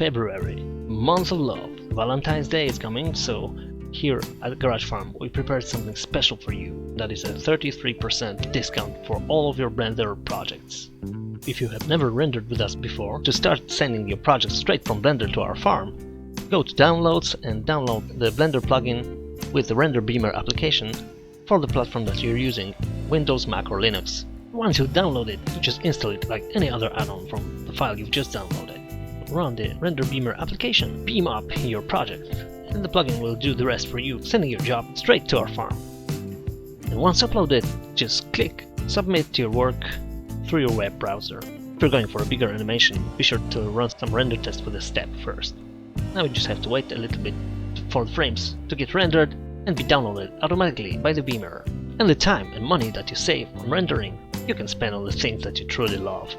February, month of love. Valentine's Day is coming, so here at Garage Farm we prepared something special for you. That is a 33% discount for all of your Blender projects. If you have never rendered with us before, to start sending your projects straight from Blender to our farm, go to Downloads and download the Blender plugin with the Render Beamer application for the platform that you're using, Windows, Mac or Linux. Once you download it, you just install it like any other add-on from the file you've just downloaded. Run the Render Beamer application, beam up your project, and the plugin will do the rest for you, sending your job straight to our farm. And once uploaded, just click Submit your work through your web browser. If you're going for a bigger animation, be sure to run some render tests for this step first. Now you just have to wait a little bit for the frames to get rendered and be downloaded automatically by the Beamer. And the time and money that you save on rendering, you can spend on the things that you truly love.